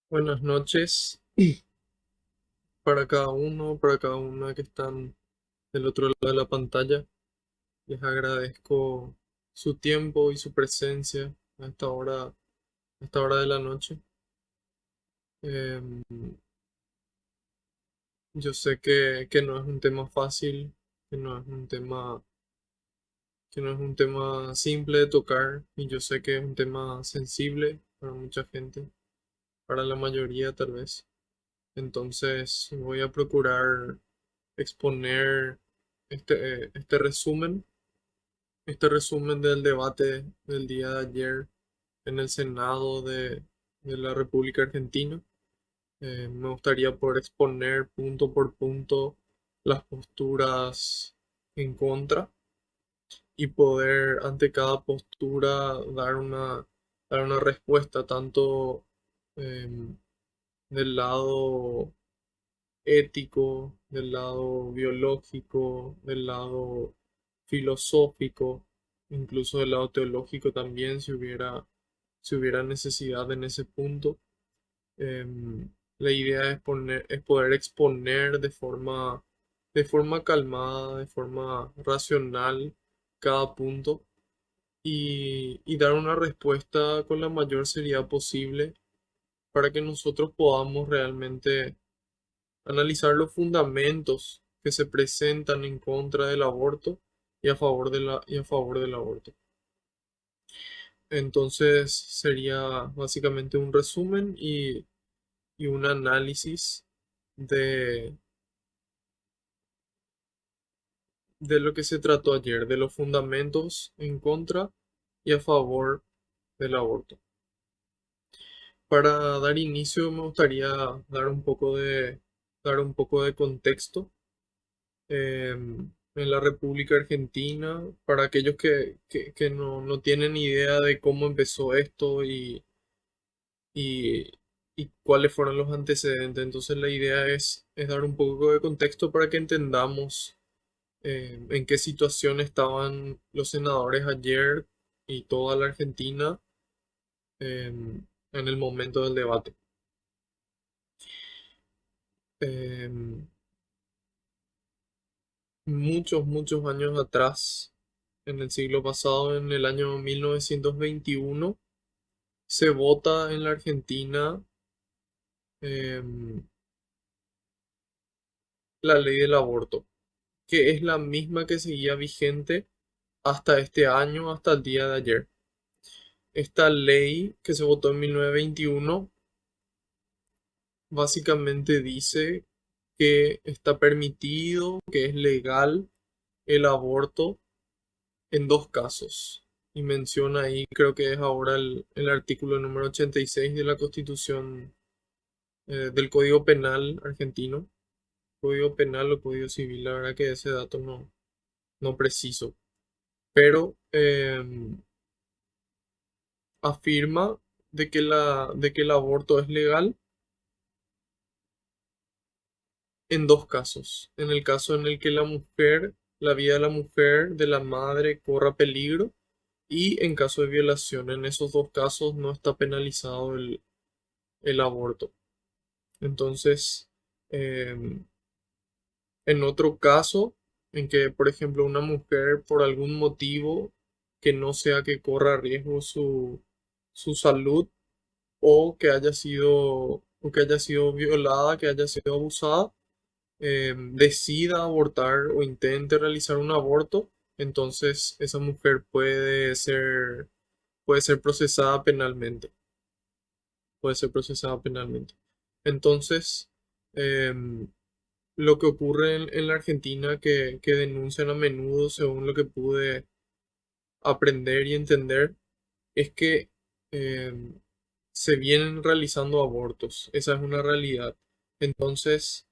Buenas noches para cada una que están del otro lado de la pantalla. Les agradezco su tiempo y su presencia a esta hora de la noche. Em, yo sé que no es un tema fácil, que no es un que no es un tema simple de tocar, y yo sé que es un tema sensible para mucha gente, para la mayoría tal vez. Entonces voy a procurar exponer este resumen del debate del día de ayer en el Senado de la República Argentina. Me gustaría poder exponer punto por punto las posturas en contra y poder ante cada postura dar una respuesta tanto em, del lado ético, del lado biológico, del lado filosófico, incluso del lado teológico también, si hubiera necesidad en ese punto. La idea es poder exponer de forma calmada, de forma racional cada punto y dar una respuesta con la mayor seriedad posible para que nosotros podamos realmente analizar los fundamentos que se presentan en contra del aborto y a favor y a favor del aborto. Entonces sería básicamente un resumen y un análisis de, de lo que se trató ayer, de los fundamentos en contra y a favor del aborto. Para dar inicio me gustaría dar un poco de contexto en la República Argentina, para aquellos que no tienen idea de cómo empezó esto y, y cuáles fueron los antecedentes. Entonces la idea es dar un poco de contexto para que entendamos en qué situación estaban los senadores ayer y toda la Argentina en el momento del debate. Em, muchos años atrás, en el siglo pasado, en el año 1921, se vota en la Argentina em, la ley del aborto, que es la misma que seguía vigente hasta este año, hasta el día de ayer. Esta ley que se votó en 1921 básicamente dice que está permitido, que es legal el aborto en dos casos. Y menciona ahí, creo que es ahora el artículo número 86 de la Constitución del Código Penal argentino. Código Penal o Código Civil, la verdad que ese dato no preciso. Pero afirma de que el aborto es legal en dos casos. En el caso en el que la vida de la mujer, de la madre, corra peligro, y en caso de violación. En esos dos casos no está penalizado el aborto. Entonces, em, en otro caso, en que, por ejemplo, una mujer por algún motivo que no sea que corra riesgo su salud o que haya sido violada, que haya sido abusada, decida abortar o intente realizar un aborto, entonces esa mujer puede ser procesada penalmente. Puede ser procesada penalmente. Entonces, em, lo que ocurre en la Argentina que denuncian a menudo, según lo que pude aprender y entender, es que em, se vienen realizando abortos. Esa es una realidad. Entonces,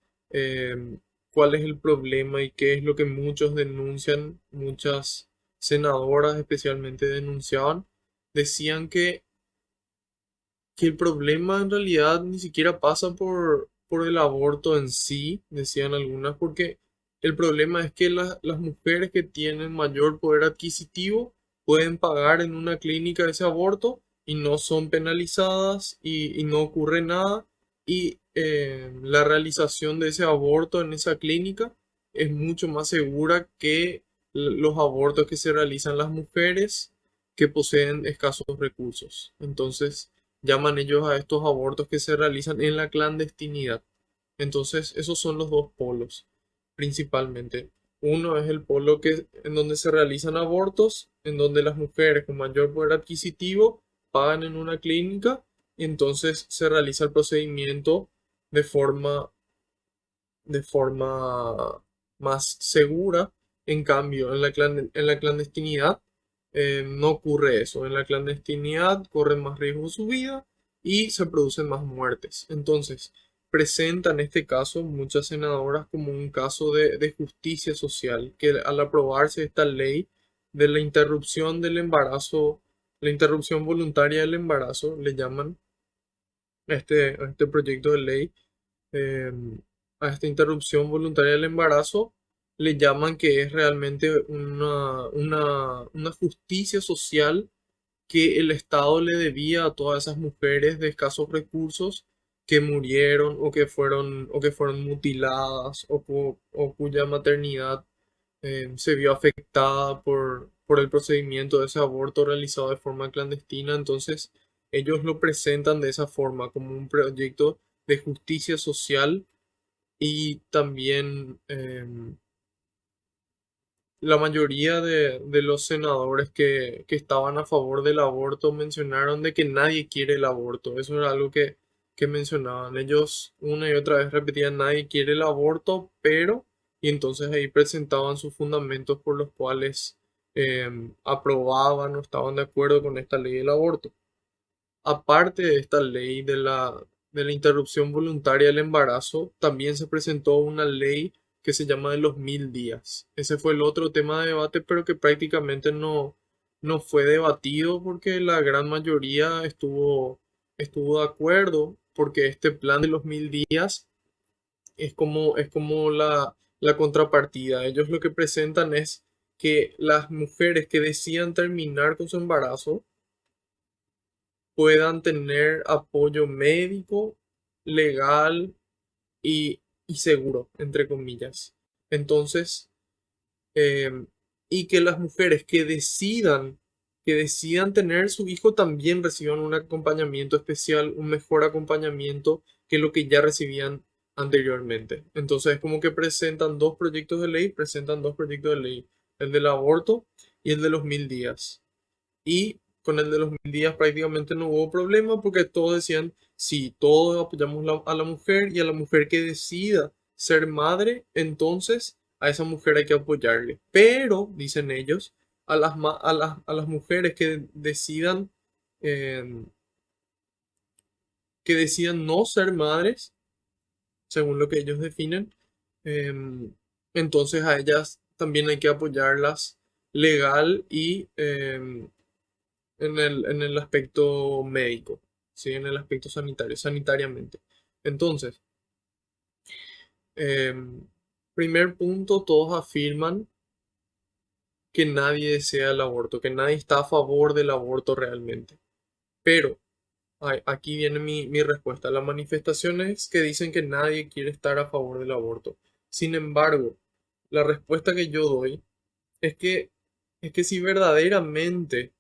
¿cuál es el problema y qué es lo que muchos denuncian? Muchas senadoras especialmente denunciaban. Decían que el problema en realidad ni siquiera pasa por el aborto en sí, decían algunas, porque el problema es que las mujeres que tienen mayor poder adquisitivo pueden pagar en una clínica ese aborto y no son penalizadas y no ocurre nada y la realización de ese aborto en esa clínica es mucho más segura que los abortos que se realizan las mujeres que poseen escasos recursos. Entonces, llaman ellos a estos abortos que se realizan en la clandestinidad. Entonces, esos son los dos polos, principalmente. Uno es el polo en donde se realizan abortos, en donde las mujeres con mayor poder adquisitivo pagan en una clínica y entonces se realiza el procedimiento de forma más segura. En cambio, en la clandestinidad no ocurre eso. En la clandestinidad corren más riesgo su vida y se producen más muertes. Entonces, presentan este caso muchas senadoras como un caso de justicia social, que al aprobarse esta ley de la interrupción del embarazo, la interrupción voluntaria del embarazo, le llaman a este proyecto de ley, eh, a esta interrupción voluntaria del embarazo, le llaman que es realmente una justicia social que el Estado le debía a todas esas mujeres de escasos recursos que murieron o que fueron mutiladas o cuya maternidad se vio afectada por el procedimiento de ese aborto realizado de forma clandestina. Entonces, ellos lo presentan de esa forma, como un proyecto de justicia social y también la mayoría de los senadores que estaban a favor del aborto mencionaron de que nadie quiere el aborto. Eso era algo que mencionaban. Ellos una y otra vez repetían, nadie quiere el aborto, pero, y entonces ahí presentaban sus fundamentos por los cuales aprobaban o estaban de acuerdo con esta ley del aborto. Aparte de esta ley de la interrupción voluntaria del embarazo, también se presentó una ley que se llama de los 1000 días. Ese fue el otro tema de debate, pero que prácticamente no fue debatido porque la gran mayoría estuvo de acuerdo, porque este plan de los 1000 días es como la contrapartida. Ellos lo que presentan es que las mujeres que decidan terminar con su embarazo, puedan tener apoyo médico, legal y seguro, entre comillas. Entonces, eh, y que las mujeres que decidan tener su hijo también reciban un acompañamiento especial, un mejor acompañamiento que lo que ya recibían anteriormente. Entonces, como que presentan dos proyectos de ley, el del aborto y el de los 1000 días. Y con el de los 1000 días prácticamente no hubo problema porque todos decían, sí, todos apoyamos a la mujer y a la mujer que decida ser madre, entonces a esa mujer hay que apoyarle. Pero, dicen ellos, a las mujeres eh, que decidan no ser madres, según lo que ellos definen, em, entonces a ellas también hay que apoyarlas legal y en el aspecto médico, ¿sí? En el aspecto sanitario, sanitariamente. Entonces, em, primer punto, todos afirman que nadie desea el aborto, que nadie está a favor del aborto realmente. Pero aquí viene mi respuesta. Las manifestaciones que dicen que nadie quiere estar a favor del aborto. Sin embargo, la respuesta que yo doy es que, es que si verdaderamente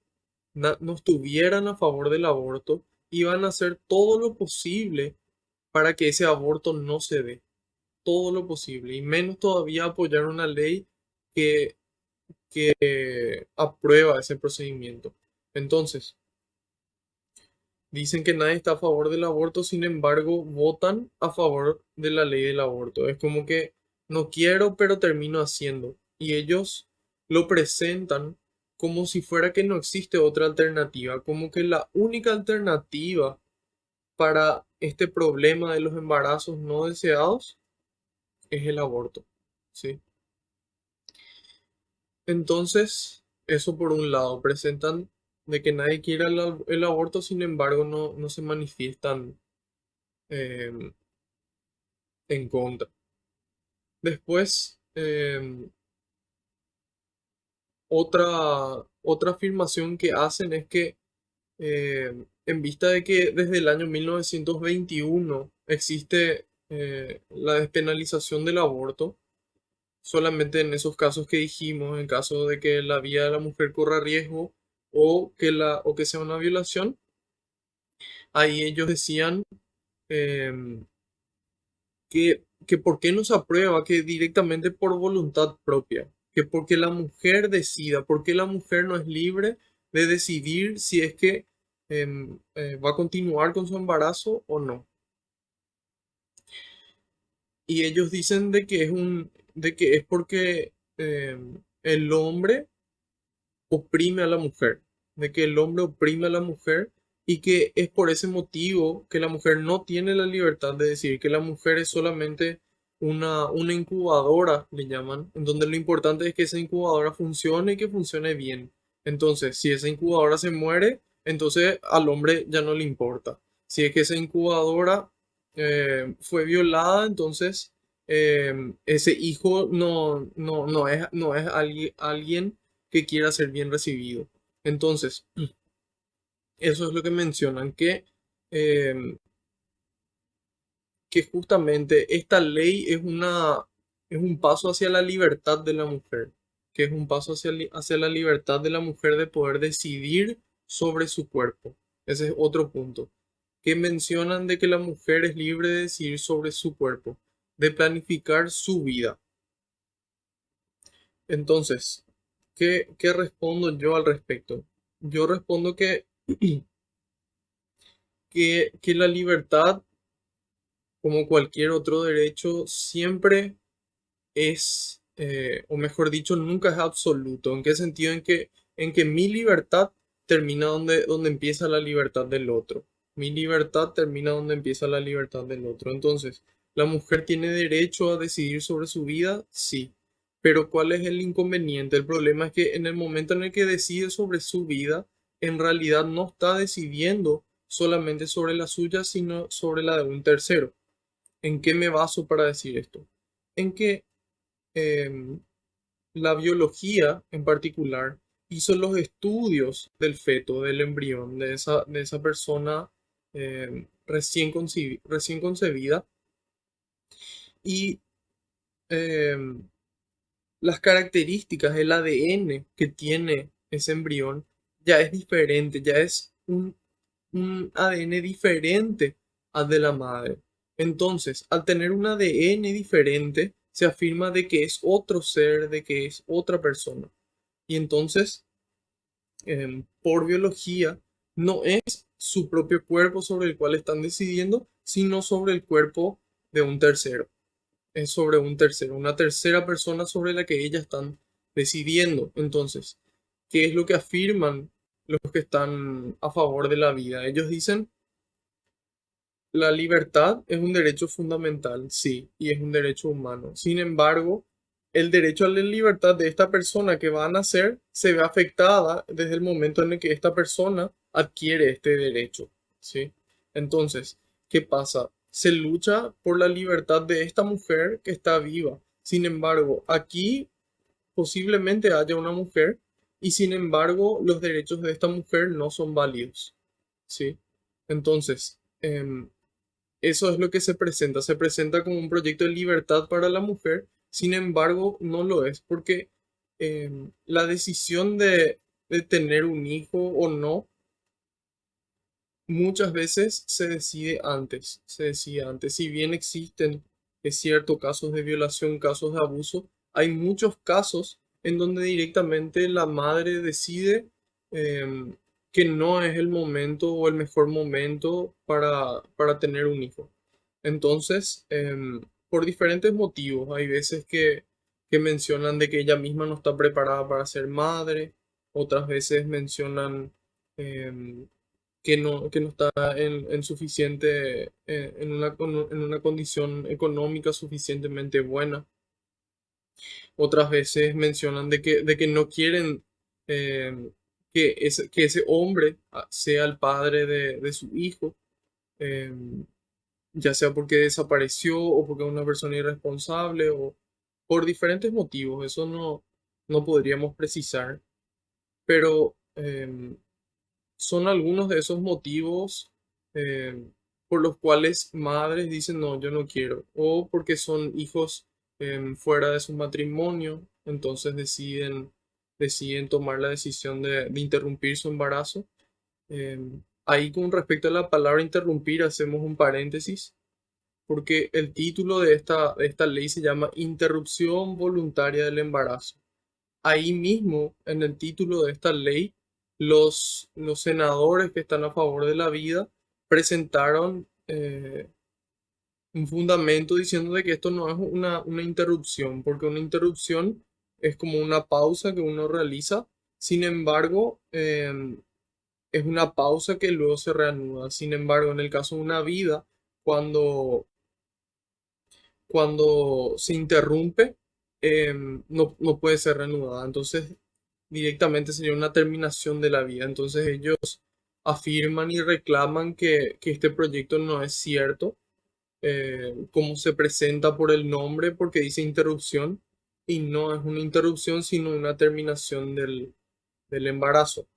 no estuvieran a favor del aborto, iban a hacer todo lo posible para que ese aborto no se dé, todo lo posible, y menos todavía apoyar una ley que, que aprueba ese procedimiento. Entonces, dicen que nadie está a favor del aborto, sin embargo, votan a favor de la ley del aborto. Es como que no quiero, pero termino haciendo. Y ellos lo presentan como si fuera que no existe otra alternativa, como que la única alternativa para este problema de los embarazos no deseados es el aborto. ¿Sí? Entonces, eso por un lado, presentan de que nadie quiere el aborto, sin embargo, no se manifiestan em, en contra. Después, otra afirmación que hacen es que en vista de que desde el año 1921 existe la despenalización del aborto, solamente en esos casos que dijimos, en caso de que la vida de la mujer corra riesgo o que sea una violación, ahí ellos decían em, que por qué no se aprueba, que directamente por voluntad propia, que porque la mujer decida, porque la mujer no es libre de decidir si es que va a continuar con su embarazo o no. Y ellos dicen de que es porque el hombre oprime a la mujer, de que el hombre oprime a la mujer y que es por ese motivo que la mujer no tiene la libertad de decir que la mujer es solamente una incubadora, le llaman, en donde lo importante es que esa incubadora funcione y que funcione bien. Entonces, si esa incubadora se muere, entonces al hombre ya no le importa. Si es que esa incubadora fue violada, entonces ese hijo no es alguien que quiera ser bien recibido. Entonces, eso es lo que mencionan, eh, que justamente esta ley es un paso hacia la libertad de la mujer, que es un paso hacia la libertad de la mujer de poder decidir sobre su cuerpo. Ese es otro punto, que mencionan de que la mujer es libre de decidir sobre su cuerpo, de planificar su vida. Entonces, qué respondo yo al respecto? Yo respondo que la libertad, como cualquier otro derecho, siempre es, o mejor dicho, nunca es absoluto. ¿En qué sentido? En que mi libertad termina donde empieza la libertad del otro. Mi libertad termina donde empieza la libertad del otro. Entonces, ¿la mujer tiene derecho a decidir sobre su vida? Sí. Pero ¿cuál es el inconveniente? El problema es que en el momento en el que decide sobre su vida, en realidad no está decidiendo solamente sobre la suya, sino sobre la de un tercero. ¿En qué me baso para decir esto? En que em, la biología en particular hizo los estudios del feto, del embrión, de esa persona recién concebida y em, las características, el ADN que tiene ese embrión ya es diferente, ya es un ADN diferente al de la madre. Entonces, al tener un ADN diferente, se afirma de que es otro ser, de que es otra persona. Y entonces, por biología, no es su propio cuerpo sobre el cual están decidiendo, sino sobre el cuerpo de un tercero. Es sobre un tercero, una tercera persona sobre la que ellas están decidiendo. Entonces, ¿qué es lo que afirman los que están a favor de la vida? Ellos dicen, la libertad es un derecho fundamental, sí, y es un derecho humano. Sin embargo, el derecho a la libertad de esta persona que va a nacer se ve afectada desde el momento en el que esta persona adquiere este derecho, ¿sí? Entonces, ¿qué pasa? Se lucha por la libertad de esta mujer que está viva. Sin embargo, aquí posiblemente haya una mujer y sin embargo los derechos de esta mujer no son válidos, ¿sí? Entonces, eso es lo que se presenta como un proyecto de libertad para la mujer, sin embargo, no lo es, porque la decisión de tener un hijo o no, muchas veces se decide antes. Si bien existen, es cierto, casos de violación, casos de abuso, hay muchos casos en donde directamente la madre decide em, que no es el momento o el mejor momento para tener un hijo. Entonces, por diferentes motivos, hay veces que mencionan de que ella misma no está preparada para ser madre, otras veces mencionan em, que no está en suficiente, en una condición económica suficientemente buena. Otras veces mencionan de que no quieren que ese hombre sea el padre de su hijo, eh, ya sea porque desapareció o porque es una persona irresponsable o por diferentes motivos. Eso no podríamos precisar, pero son algunos de esos motivos eh, por los cuales madres dicen, no, yo no quiero, o porque son hijos fuera de su matrimonio, entonces deciden tomar la decisión de interrumpir su embarazo. Ahí con respecto a la palabra interrumpir hacemos un paréntesis, porque el título de esta ley se llama Interrupción Voluntaria del Embarazo. Ahí mismo, en el título de esta ley, los senadores que están a favor de la vida presentaron un fundamento diciendo de que esto no es una interrupción, porque una interrupción es como una pausa que uno realiza. Sin embargo, es una pausa que luego se reanuda. Sin embargo, en el caso de una vida, cuando cuando se interrumpe, no puede ser reanudada. Entonces, directamente sería una terminación de la vida. Entonces, ellos afirman y reclaman que este proyecto no es cierto, como se presenta por el nombre, porque dice interrupción, y no es una interrupción, sino una terminación del embarazo.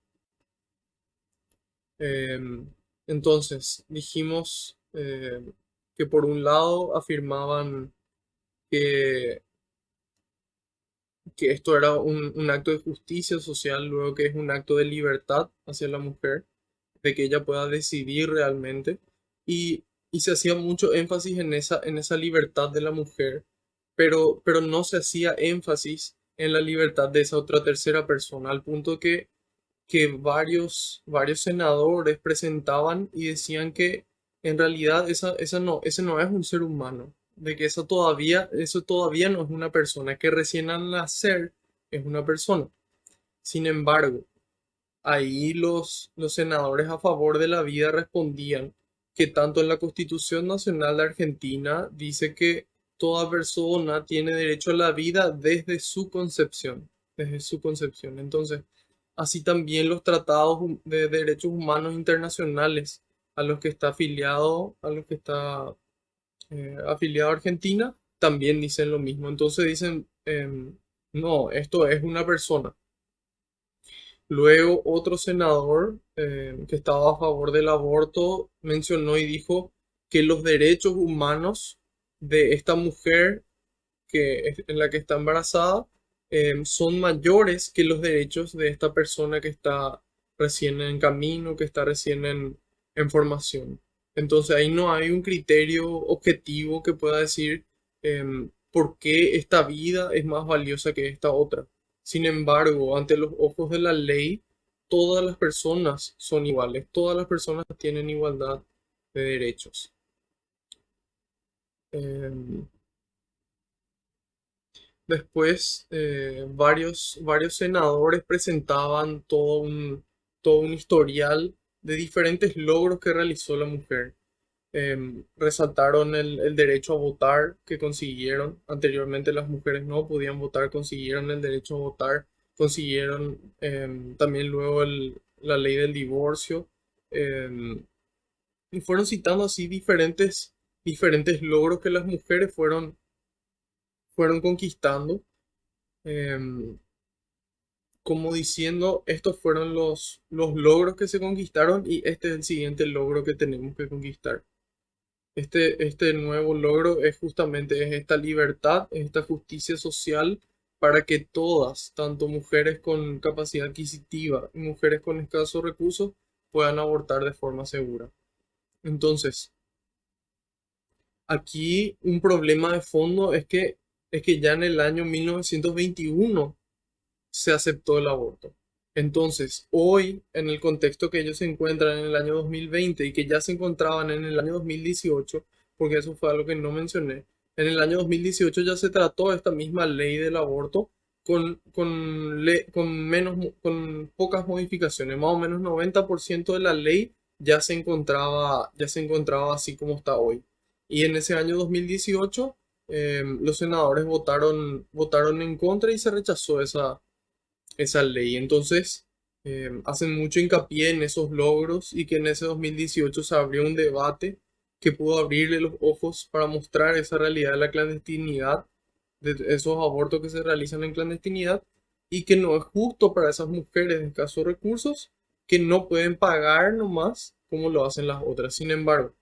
Entonces, dijimos que por un lado afirmaban que que esto era un acto de justicia social, luego que es un acto de libertad hacia la mujer, de que ella pueda decidir realmente. Y se hacía mucho énfasis en esa libertad de la mujer, pero no se hacía énfasis en la libertad de esa otra tercera persona, al punto que varios senadores presentaban y decían que en realidad ese no es un ser humano, de que eso todavía no es una persona, que recién al nacer es una persona. Sin embargo, ahí los senadores a favor de la vida respondían que tanto en la Constitución Nacional de Argentina dice que toda persona tiene derecho a la vida desde su concepción, desde su concepción. Entonces, así también los tratados de derechos humanos internacionales a los que está afiliado Argentina, también dicen lo mismo. Entonces dicen, no, esto es una persona. Luego otro senador que estaba a favor del aborto mencionó y dijo que los derechos humanos de esta mujer en la que está embarazada son mayores que los derechos de esta persona que está recién en camino, que está recién en formación. Entonces ahí no hay un criterio objetivo que pueda decir por qué esta vida es más valiosa que esta otra. Sin embargo, ante los ojos de la ley, todas las personas son iguales, todas las personas tienen igualdad de derechos. Em, Después, varios senadores presentaban todo un historial de diferentes logros que realizó la mujer. Resaltaron el derecho a votar que consiguieron. Anteriormente las mujeres no podían votar, consiguieron el derecho a votar, consiguieron también luego la ley del divorcio. em, y fueron citando así diferentes logros que las mujeres fueron conquistando, em, como diciendo, estos fueron los logros que se conquistaron y este es el siguiente logro que tenemos que conquistar. Este nuevo logro es justamente esta libertad, esta justicia social para que todas, tanto mujeres con capacidad adquisitiva y mujeres con escasos recursos, puedan abortar de forma segura. Entonces, aquí un problema de fondo es que ya en el año 1921 se aceptó el aborto. Entonces, hoy, en el contexto que ellos se encuentran en el año 2020 y que ya se encontraban en el año 2018, porque eso fue algo que no mencioné, en el año 2018 ya se trató esta misma ley del aborto con pocas modificaciones, más o menos 90% de la ley ya se encontraba así como está hoy. Y en ese año 2018 los senadores votaron en contra y se rechazó esa ley. Entonces, hacen mucho hincapié en esos logros y que en ese 2018 se abrió un debate que pudo abrirle los ojos para mostrar esa realidad de la clandestinidad, de esos abortos que se realizan en clandestinidad y que no es justo para esas mujeres de escasos recursos que no pueden pagar nomás como lo hacen las otras. Sin embargo,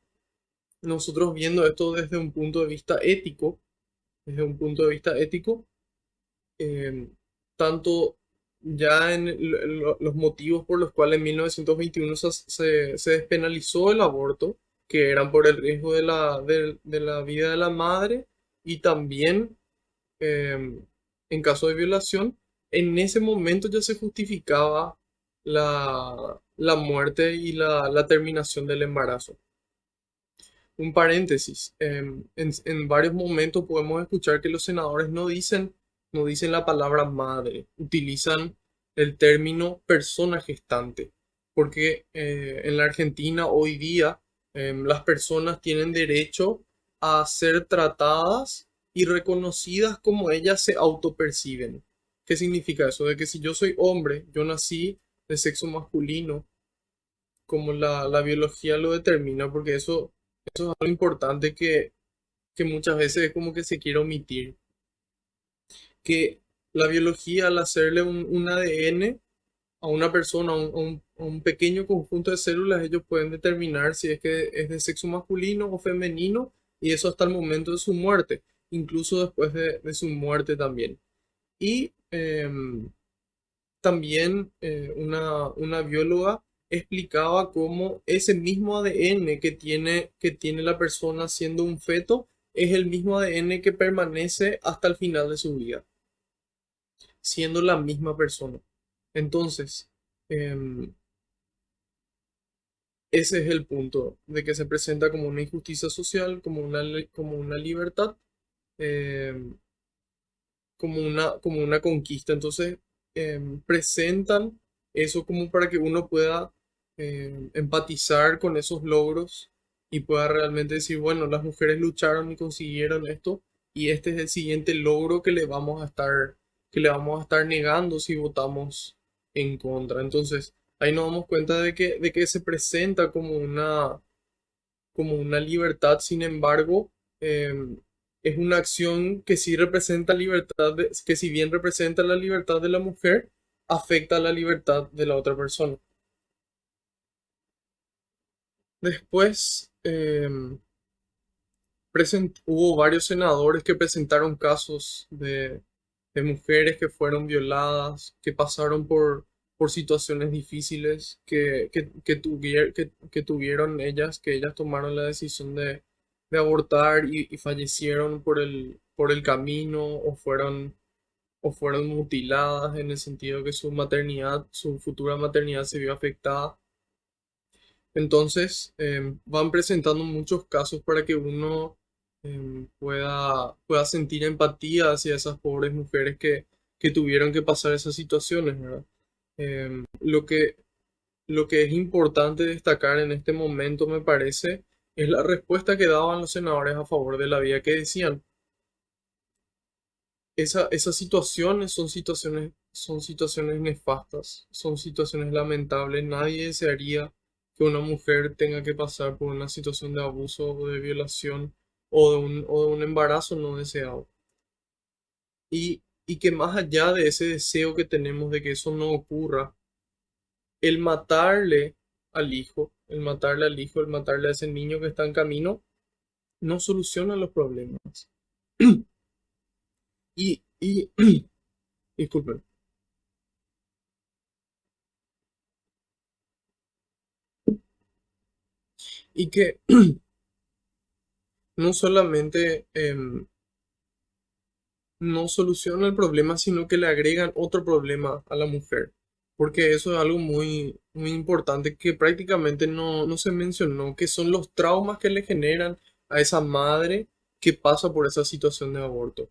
nosotros viendo esto desde un punto de vista ético, desde un punto de vista ético, eh, tanto ya en los motivos por los cuales en 1921 se despenalizó el aborto, que eran por el riesgo de la vida de la madre y también eh, en caso de violación, en ese momento ya se justificaba la muerte y la terminación del embarazo. Un paréntesis, en varios momentos podemos escuchar que los senadores no dicen la palabra madre, utilizan el término persona gestante, porque en la Argentina hoy día las personas tienen derecho a ser tratadas y reconocidas como ellas se autoperciben. ¿Qué significa eso? De que si yo soy hombre, yo nací de sexo masculino, como la biología lo determina, porque eso es algo importante que muchas veces es como que se quiere omitir, que la biología al hacerle un ADN a una persona, a un pequeño conjunto de células, ellos pueden determinar si es que es de sexo masculino o femenino, y eso hasta el momento de su muerte, incluso después de su muerte también. Y también una bióloga explicaba cómo ese mismo ADN que tiene la persona siendo un feto es el mismo ADN que permanece hasta el final de su vida, siendo la misma persona. Entonces, em, ese es el punto de que se presenta como una injusticia social, como como una libertad, em, como una conquista. Entonces, presentan eso como para que uno pueda empatizar con esos logros y pueda realmente decir, bueno, las mujeres lucharon y consiguieron esto y este es el siguiente logro que le vamos a estar negando si votamos en contra. Entonces, ahí nos damos cuenta de que se presenta como una libertad, sin embargo, es una acción que sí representa libertad, que si bien representa la libertad de la mujer, afecta la libertad de la otra persona. Después, hubo varios senadores que presentaron casos de mujeres que fueron violadas, que pasaron por situaciones difíciles, que tuvieron ellas, que ellas tomaron la decisión de abortar y fallecieron por el camino o fueron mutiladas en el sentido que su maternidad, su futura maternidad se vio afectada. Entonces, van presentando muchos casos para que uno pueda sentir empatía hacia esas pobres mujeres que tuvieron que pasar esas situaciones, ¿verdad? Em, lo que, lo que es importante destacar en este momento, me parece, es la respuesta que daban los senadores a favor de la vida, que decían, esas situaciones son situaciones nefastas, son situaciones lamentables. Nadie desearía que una mujer tenga que pasar por una situación de abuso o de violación o de un embarazo no deseado. Y que más allá de ese deseo que tenemos de que eso no ocurra, el matarle el matarle a ese niño que está en camino, no soluciona los problemas. Y disculpen. Y que no solamente no soluciona el problema, sino que le agregan otro problema a la mujer. Porque eso es algo muy importante que prácticamente no se mencionó, que son los traumas que le generan a esa madre que pasa por esa situación de aborto.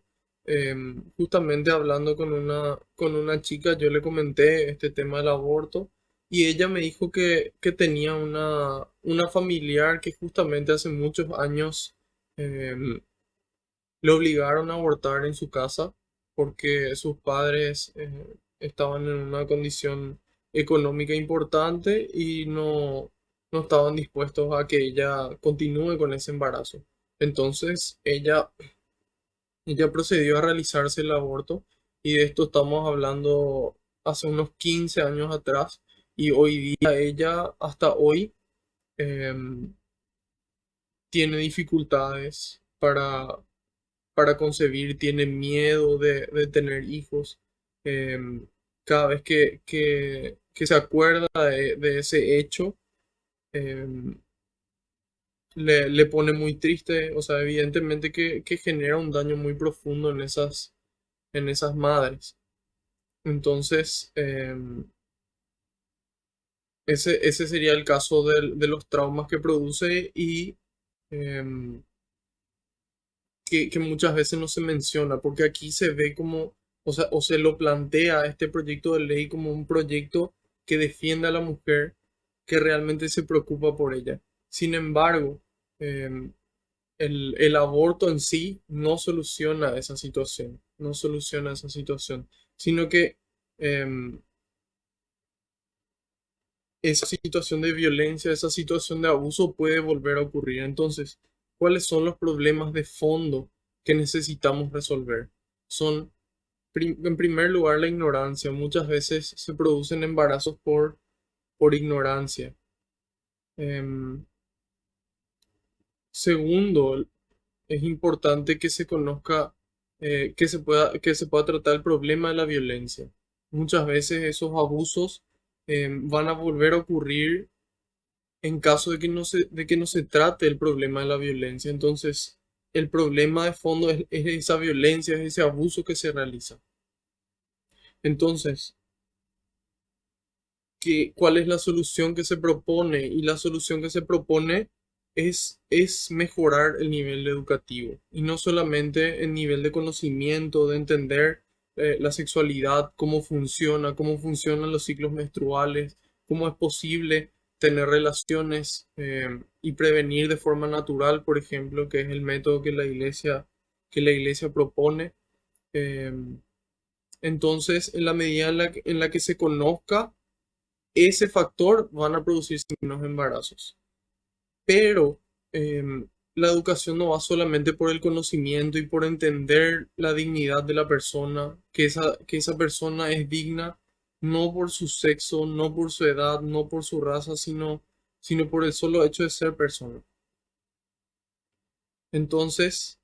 Justamente hablando con una chica, yo le comenté este tema del aborto y ella me dijo que tenía una familiar que justamente hace muchos años em, le obligaron a abortar en su casa porque sus padres estaban en una condición económica importante y no estaban dispuestos a que ella continúe con ese embarazo. Entonces ella procedió a realizarse el aborto y de esto estamos hablando hace unos 15 años atrás Y hoy día ella, hasta hoy, em, tiene dificultades para concebir, tiene miedo de tener hijos. Em, Cada vez que se acuerda de ese hecho, em, le pone muy triste. O sea, evidentemente que genera un daño muy profundo en esas madres. Entonces, ese sería el caso de los traumas que produce y em, que muchas veces no se menciona, porque aquí se ve como, o sea, o se lo plantea este proyecto de ley como un proyecto que defiende a la mujer, que realmente se preocupa por ella. Sin embargo, em, el aborto en sí no soluciona esa situación, no soluciona esa situación, sino que em, esa situación de violencia, esa situación de abuso puede volver a ocurrir. Entonces, ¿cuáles son los problemas de fondo que necesitamos resolver? Son, en primer lugar, la ignorancia. Muchas veces se producen embarazos por ignorancia. Em, Segundo, es importante que se conozca, que se pueda tratar el problema de la violencia. Muchas veces esos abusos van a volver a ocurrir en caso de que no se trate el problema de la violencia. Entonces, el problema de fondo es esa violencia, es ese abuso que se realiza. Entonces, ¿cuál es la solución que se propone? Y la solución que se propone es mejorar el nivel educativo. Y no solamente el nivel de conocimiento, de entender la sexualidad, cómo funcionan los ciclos menstruales, cómo es posible tener relaciones y prevenir de forma natural, por ejemplo, que es el método que la iglesia propone. Em, entonces, en la medida en la que se conozca ese factor, van a producirse menos embarazos. Pero la educación no va solamente por el conocimiento y por entender la dignidad de la persona, que esa persona es digna no por su sexo, no por su edad, no por su raza, sino por el solo hecho de ser persona. Entonces,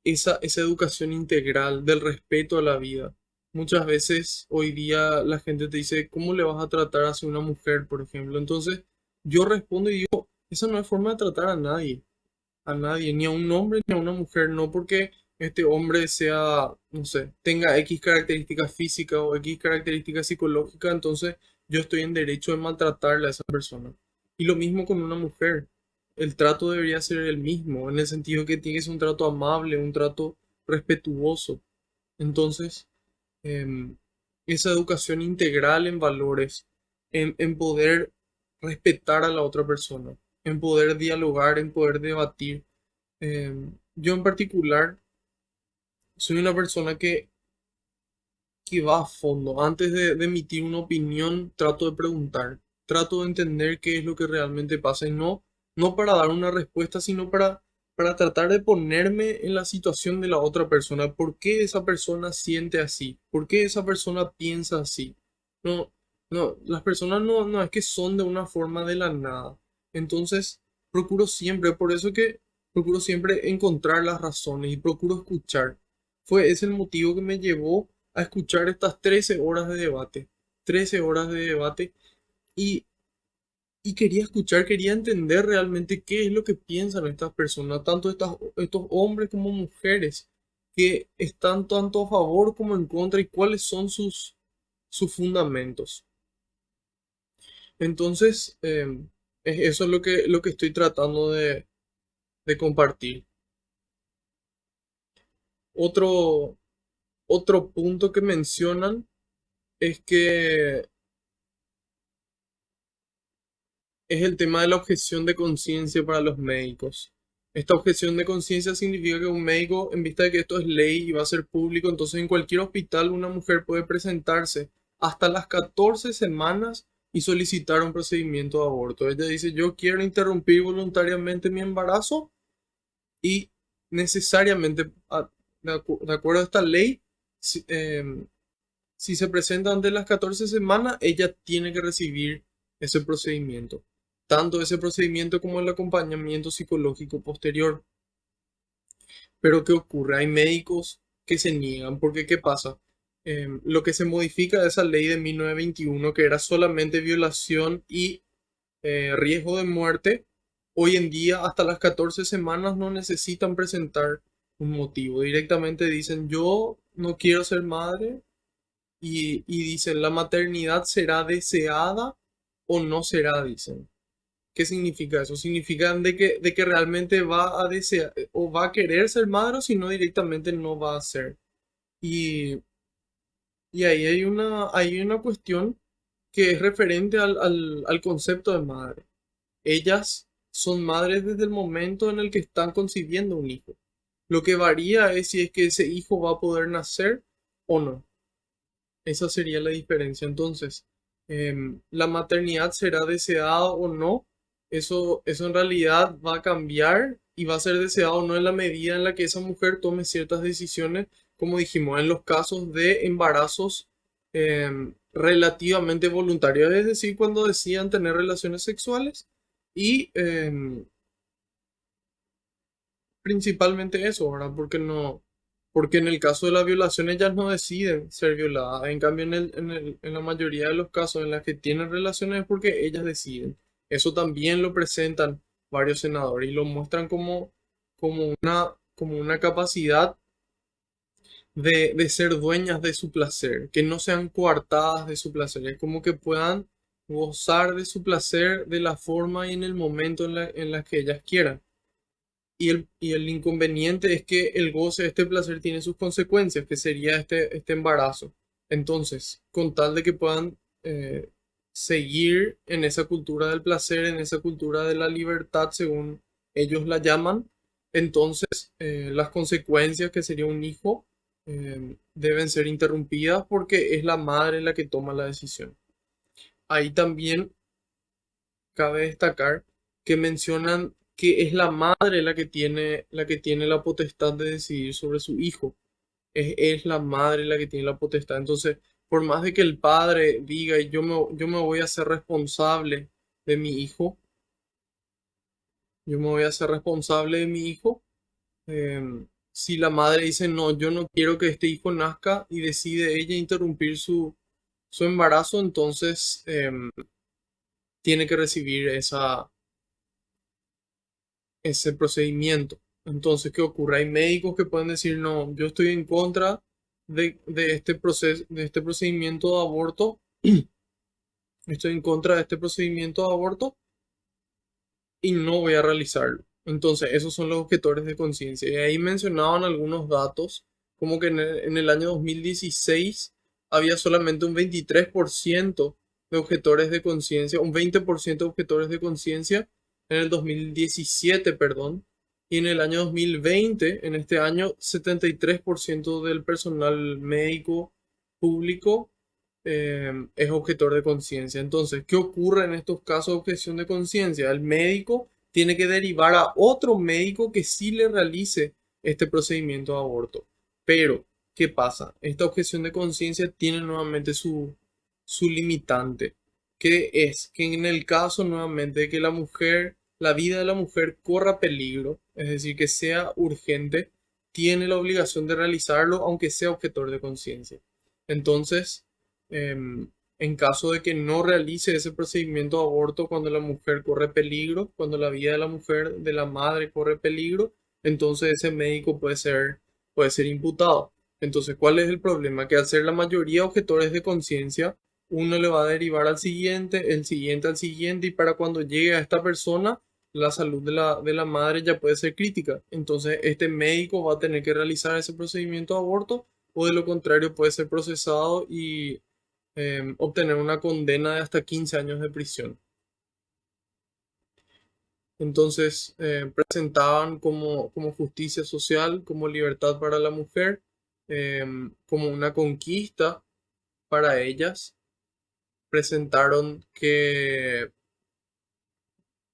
esa educación integral del respeto a la vida. Muchas veces hoy día la gente te dice, ¿cómo le vas a tratar hacia una mujer, por ejemplo? Entonces yo respondo y digo, esa no es forma de tratar a nadie, ni a un hombre ni a una mujer, no porque este hombre sea, no sé, tenga X características físicas o X características psicológicas, entonces yo estoy en derecho de maltratarle a esa persona. Y lo mismo con una mujer. El trato debería ser el mismo, en el sentido que tiene que ser un trato amable, un trato respetuoso. Entonces, em, esa educación integral en valores, en poder respetar a la otra persona, en poder dialogar, en poder debatir. Yo en particular soy una persona que va a fondo. Antes de emitir una opinión, trato de preguntar, trato de entender qué es lo que realmente pasa y no para dar una respuesta, sino para tratar de ponerme en la situación de la otra persona. ¿Por qué esa persona siente así? ¿Por qué esa persona piensa así? No, no, las personas no es que son de una forma de la nada. Entonces, procuro siempre, por eso que procuro siempre encontrar las razones y procuro escuchar. Fue ese el motivo que me llevó a escuchar estas 13 horas de debate. 13 horas de debate y, y quería escuchar, quería entender realmente qué es lo que piensan estas personas, tanto estos hombres como mujeres, que están tanto a favor como en contra y cuáles son sus fundamentos. Entonces, eso es lo que estoy tratando de compartir. Otro, otro punto que mencionan es que es el tema de la objeción de conciencia para los médicos. Esta objeción de conciencia significa que un médico, en vista de que esto es ley y va a ser público, entonces en cualquier hospital una mujer puede presentarse hasta las 14 semanas y solicitar un procedimiento de aborto. Ella dice, yo quiero interrumpir voluntariamente mi embarazo y necesariamente, de acuerdo a esta ley, si- Si se presenta antes de las 14 semanas, ella tiene que recibir ese procedimiento. Tanto ese procedimiento como el acompañamiento psicológico posterior. Pero ¿qué ocurre? Hay médicos que se niegan porque ¿qué pasa? Lo que se modifica de esa ley de 1921, que era solamente violación y riesgo de muerte, hoy en día hasta las 14 semanas no necesitan presentar un motivo. Directamente dicen, yo no quiero ser madre y dicen, la maternidad será deseada o no será, dicen. ¿Qué significa eso? Significa de que realmente va a desear o va a querer ser madre o si no directamente no va a ser. Y, y ahí hay una cuestión que es referente al concepto de madre. Ellas son madres desde el momento en el que están concibiendo un hijo. Lo que varía es si es que ese hijo va a poder nacer o no. Esa sería la diferencia. Entonces, la maternidad será deseada o no. Eso en realidad va a cambiar y va a ser deseado o no en la medida en la que esa mujer tome ciertas decisiones, como dijimos, en los casos de embarazos relativamente voluntarios, es decir, cuando decidan tener relaciones sexuales y principalmente eso, ¿verdad? Porque en el caso de la violación ellas no deciden ser violadas. En cambio, en la mayoría de los casos en los que tienen relaciones es porque ellas deciden. Eso también lo presentan varios senadores y lo muestran como una capacidad de ser dueñas de su placer, que no sean coartadas de su placer. Es como que puedan gozar de su placer de la forma y en el momento en la que ellas quieran. Y el inconveniente es que el goce de este placer tiene sus consecuencias, que sería este embarazo. Entonces, con tal de que puedan seguir en esa cultura del placer, en esa cultura de la libertad, según ellos la llaman, entonces las consecuencias, que sería un hijo, deben ser interrumpidas porque es la madre la que toma la decisión. Ahí también cabe destacar que mencionan que es la madre la que tiene la potestad de decidir sobre su hijo. Es la madre la que tiene la potestad. Entonces, por más de que el padre diga, yo me voy a hacer responsable de mi hijo, yo me voy a hacer responsable de mi hijo, si la madre dice, no, yo no quiero que este hijo nazca y decide ella interrumpir su embarazo, entonces tiene que recibir ese procedimiento. Entonces, ¿qué ocurre? Hay médicos que pueden decir, no, yo estoy en contra de este proceso, de este procedimiento de aborto, estoy en contra de este procedimiento de aborto y no voy a realizarlo. Entonces, esos son los objetores de conciencia. Y ahí mencionaban algunos datos, como que en el año 2016 había solamente un 23% de objetores de conciencia, un 20% de objetores de conciencia en el 2017, perdón, y en el año 2020, en este año, 73% del personal médico público es objetor de conciencia. Entonces, ¿qué ocurre en estos casos de objeción de conciencia? El médico tiene que derivar a otro médico que sí le realice este procedimiento de aborto. Pero, ¿qué pasa? Esta objeción de conciencia tiene nuevamente su limitante, que es que en el caso nuevamente de que la vida de la mujer corra peligro, es decir, que sea urgente, tiene la obligación de realizarlo aunque sea objetor de conciencia. Entonces, en caso de que no realice ese procedimiento de aborto cuando la mujer corre peligro, cuando la vida de la mujer, de la madre corre peligro, entonces ese médico puede ser imputado. Entonces, ¿cuál es el problema? Que al ser la mayoría objetores de conciencia, uno le va a derivar al siguiente, el siguiente al siguiente, y para cuando llegue a esta persona, la salud de la madre ya puede ser crítica. Entonces, este médico va a tener que realizar ese procedimiento de aborto o de lo contrario puede ser procesado y obtener una condena de hasta 15 años de prisión. Entonces, presentaban como justicia social, como libertad para la mujer, como una conquista para ellas. Presentaron que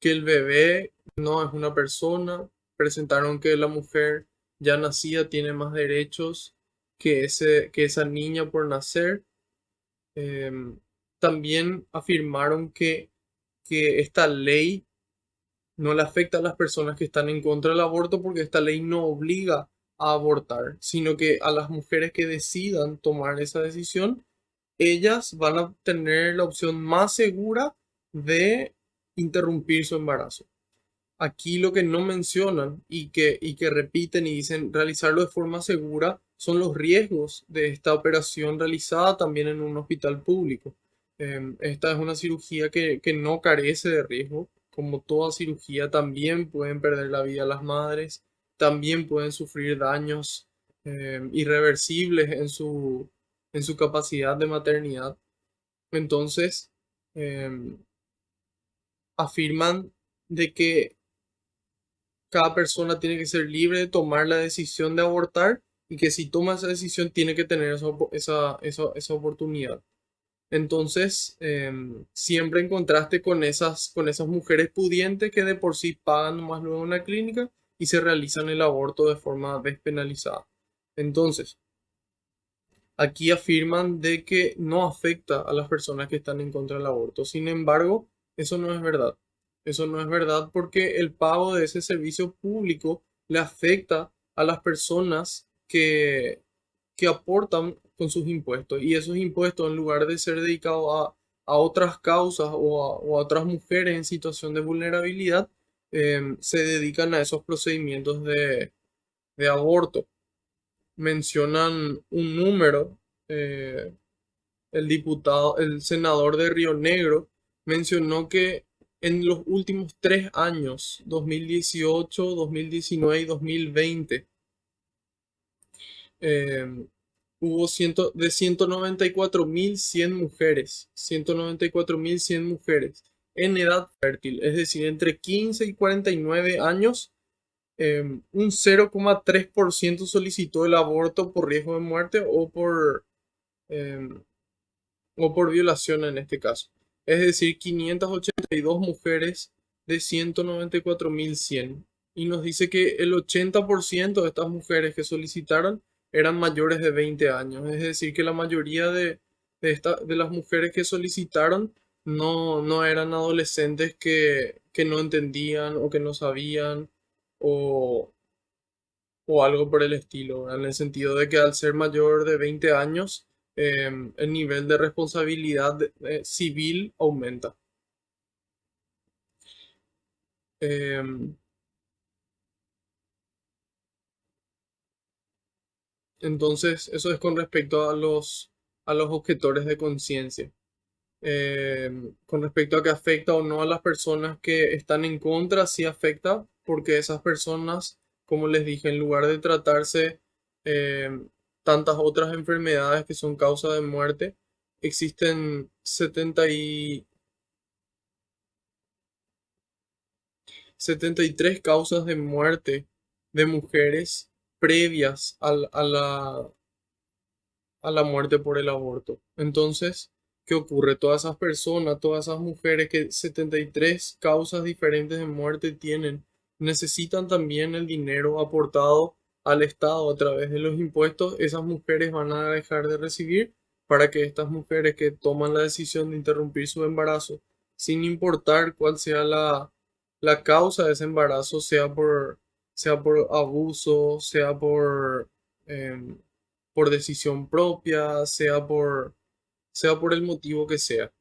el bebé no es una persona, presentaron que la mujer ya nacida tiene más derechos que esa niña por nacer. Em, También afirmaron que esta ley no le afecta a las personas que están en contra del aborto porque esta ley no obliga a abortar, sino que a las mujeres que decidan tomar esa decisión, ellas van a tener la opción más segura de interrumpir su embarazo. Aquí lo que no mencionan y que repiten y dicen realizarlo de forma segura son los riesgos de esta operación realizada también en un hospital público. Esta es una cirugía que no carece de riesgo. Como toda cirugía, también pueden perder la vida las madres, también pueden sufrir daños irreversibles en su capacidad de maternidad. Entonces, em, afirman de que cada persona tiene que ser libre de tomar la decisión de abortar y que si toma esa decisión tiene que tener esa oportunidad. Entonces, siempre en contraste con esas mujeres pudientes que de por sí pagan más luego en una clínica y se realizan el aborto de forma despenalizada. Entonces, aquí afirman de que no afecta a las personas que están en contra del aborto. Sin embargo, eso no es verdad. Eso no es verdad porque el pago de ese servicio público le afecta a las personas que aportan con sus impuestos. Y esos impuestos, en lugar de ser dedicados a otras causas o a otras mujeres en situación de vulnerabilidad, se dedican a esos procedimientos de aborto. Mencionan un número, eh, el senador de Río Negro mencionó que en los últimos 3 años, 2018, 2019 y 2020, eh, hubo de 194.100 mujeres, 194.100 mujeres en edad fértil, es decir, entre 15 y 49 años. Un 0,3% solicitó el aborto por riesgo de muerte em, o por violación en este caso. Es decir, 582 mujeres de 194.100. Y nos dice que el 80% de estas mujeres que solicitaron eran mayores de 20 años. Es decir, que la mayoría de las mujeres que solicitaron no eran adolescentes que no entendían o que no sabían o, o algo por el estilo, ¿verdad? En el sentido de que al ser mayor de 20 años, el nivel de responsabilidad civil aumenta. Em, entonces, eso es con respecto a los objetores de conciencia. Con respecto a que afecta o no a las personas que están en contra, sí afecta, porque esas personas, como les dije, en lugar de tratarse tantas otras enfermedades que son causa de muerte, existen 73 causas de muerte de mujeres previas a la muerte por el aborto. Entonces, ¿qué ocurre? Todas esas personas, todas esas mujeres que 73 causas diferentes de muerte tienen, necesitan también el dinero aportado al Estado a través de los impuestos. Esas mujeres van a dejar de recibir para que estas mujeres que toman la decisión de interrumpir su embarazo, sin importar cuál sea la causa de ese embarazo, sea por abuso, sea em, por decisión propia, sea por el motivo que sea.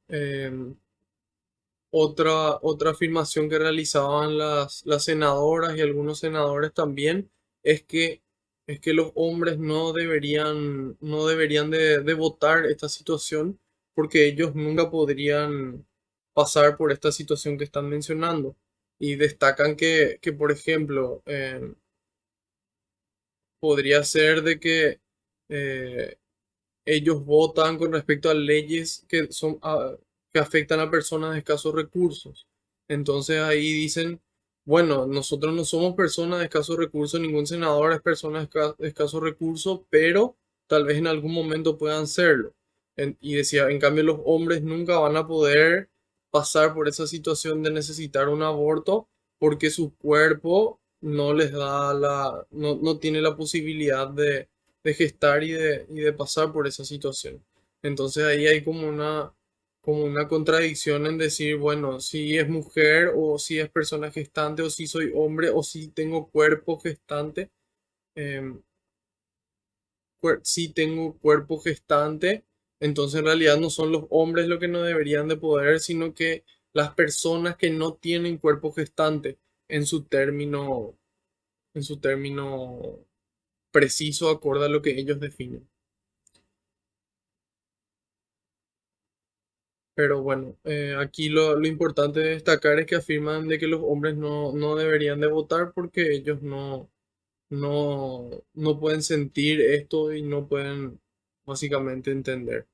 Em, otra afirmación que realizaban las senadoras y algunos senadores también es es que los hombres no deberían de votar esta situación porque ellos nunca podrían pasar por esta situación que están mencionando. Y destacan que por ejemplo, podría ser de que eh, ellos votan con respecto a leyes que afectan a personas de escasos recursos. Entonces ahí dicen, bueno, nosotros no somos personas de escasos recursos, ningún senador es persona de escasos recursos, pero tal vez en algún momento puedan serlo. Y decía, en cambio los hombres nunca van a poder pasar por esa situación de necesitar un aborto porque su cuerpo no les da no tiene la posibilidad de gestar y de pasar por esa situación. Entonces ahí hay como una contradicción en decir, bueno, si es mujer o si es persona gestante o si soy hombre o si tengo cuerpo gestante. em, si tengo cuerpo gestante, entonces en realidad no son los hombres los que no deberían de poder, sino que las personas que no tienen cuerpo gestante en su término, en su término preciso, acorde a lo que ellos definen. Pero bueno, aquí lo importante de destacar es que afirman de que los hombres no deberían de votar porque ellos no pueden sentir esto y no pueden básicamente entender.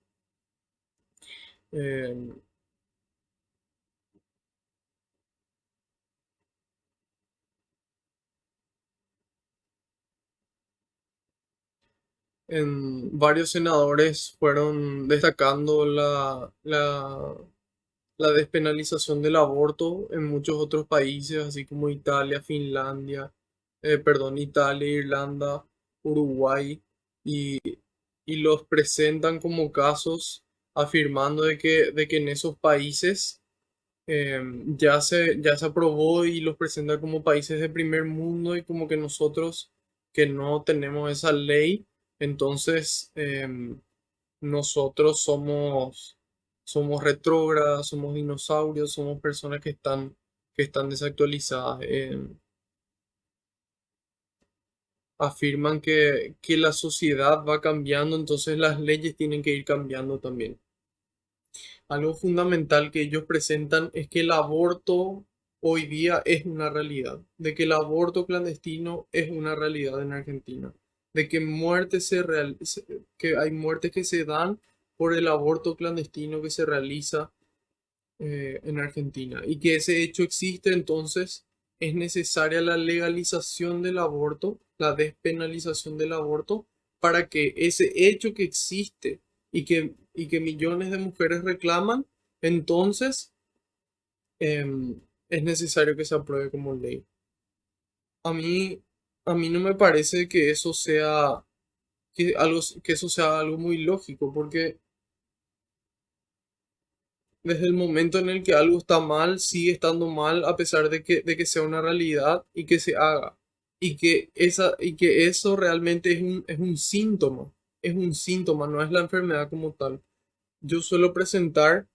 Eh, Varios senadores fueron destacando la despenalización del aborto en muchos otros países, así como Italia, Finlandia, perdón, Italia, Irlanda, Uruguay, y, y los presentan como casos afirmando de que en esos países ya se aprobó y los presenta como países de primer mundo y como que nosotros que no tenemos esa ley, entonces nosotros somos retrógradas, somos dinosaurios, somos personas que están desactualizadas. Afirman que la sociedad va cambiando, entonces las leyes tienen que ir cambiando también. Algo fundamental que ellos presentan es que el aborto hoy día es una realidad, de que el aborto clandestino es una realidad en Argentina, de que que hay muertes que se dan por el aborto clandestino que se realiza en Argentina y que ese hecho existe, entonces es necesaria la legalización del aborto, la despenalización del aborto, para que ese hecho que existe y que millones de mujeres reclaman, entonces es necesario que se apruebe como ley. A mí, a mí no me parece que eso sea, que eso sea algo muy lógico, porque desde el momento en el que algo está mal, sigue estando mal a pesar de que sea una realidad y que se haga. Y que eso realmente es un síntoma, no es la enfermedad como tal. Yo suelo presentar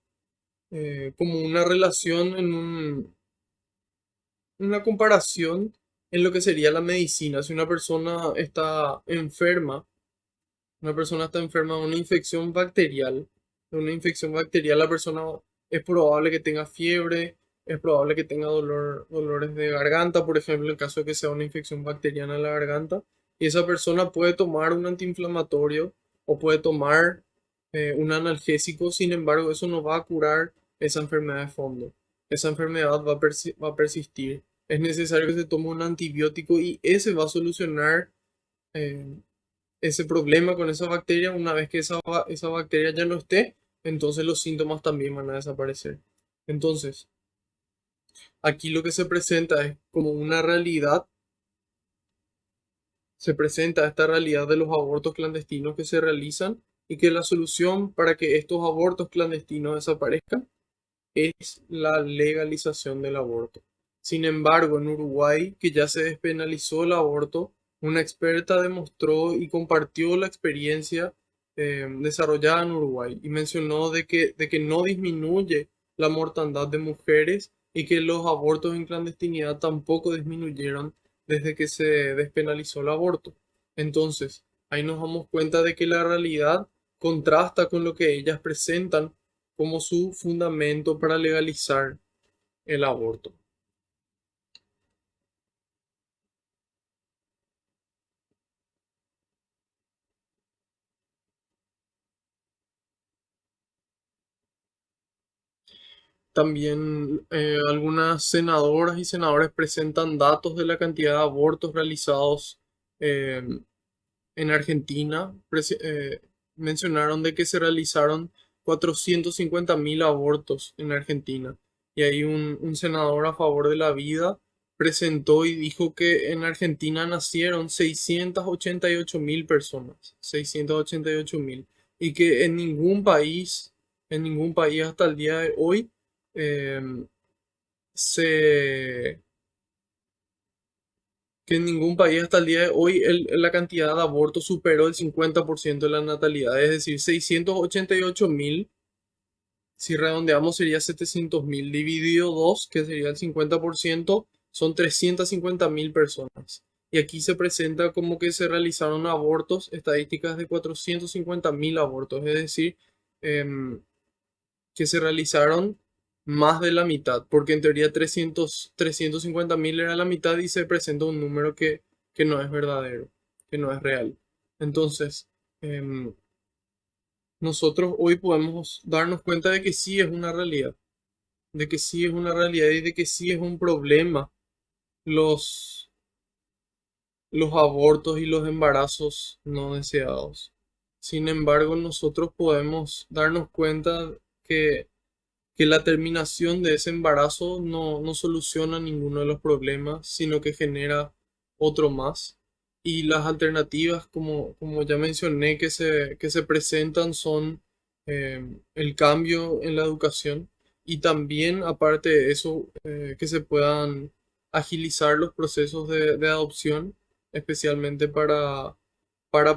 como una relación una comparación en lo que sería la medicina. Si una persona está enferma, una persona está enferma de una infección bacterial, la persona es probable que tenga fiebre, es probable que tenga dolores de garganta, por ejemplo, en caso de que sea una infección bacteriana en la garganta, y esa persona puede tomar un antiinflamatorio o puede tomar un analgésico, sin embargo, eso no va a curar esa enfermedad de fondo. Esa enfermedad va a persistir. Es necesario que se tome un antibiótico y ese va a solucionar eh, ese problema con esa bacteria. Una vez que esa bacteria ya no esté, entonces los síntomas también van a desaparecer. Entonces, aquí lo que se presenta es como una realidad, se presenta esta realidad de los abortos clandestinos que se realizan y que la solución para que estos abortos clandestinos desaparezcan es la legalización del aborto. Sin embargo, en Uruguay, que ya se despenalizó el aborto, una experta demostró y compartió la experiencia desarrollada en Uruguay y mencionó de que no disminuye la mortandad de mujeres y que los abortos en clandestinidad tampoco disminuyeron desde que se despenalizó el aborto. Entonces, ahí nos damos cuenta de que la realidad contrasta con lo que ellas presentan como su fundamento para legalizar el aborto. También algunas senadoras y senadores presentan datos de la cantidad de abortos realizados eh, en Argentina. Mencionaron de que se realizaron 450.000 abortos en Argentina. Y hay un senador a favor de la vida presentó y dijo que en Argentina nacieron 688.000 personas, 688.000, y que en ningún país hasta el día de hoy, em, se, que en ningún país hasta el día de hoy la cantidad de abortos superó el 50% de la natalidad, es decir, 688.000. Si redondeamos sería 700.000 dividido 2, que sería el 50%, son 350.000 personas. Y aquí se presenta como que se realizaron abortos, estadísticas de 450.000 abortos, es decir, em, que se realizaron más de la mitad, porque en teoría 350.000 era la mitad y se presenta un número que no es verdadero, que no es real. Entonces, em, nosotros hoy podemos darnos cuenta de que sí es una realidad, de que sí es una realidad y de que sí es un problema los, los abortos y los embarazos no deseados. Sin embargo, nosotros podemos darnos cuenta que, que la terminación de ese embarazo no soluciona ninguno de los problemas, sino que genera otro más. Y las alternativas, como ya mencioné, que se presentan son el cambio en la educación y también, aparte de eso, que se puedan agilizar los procesos de adopción, especialmente para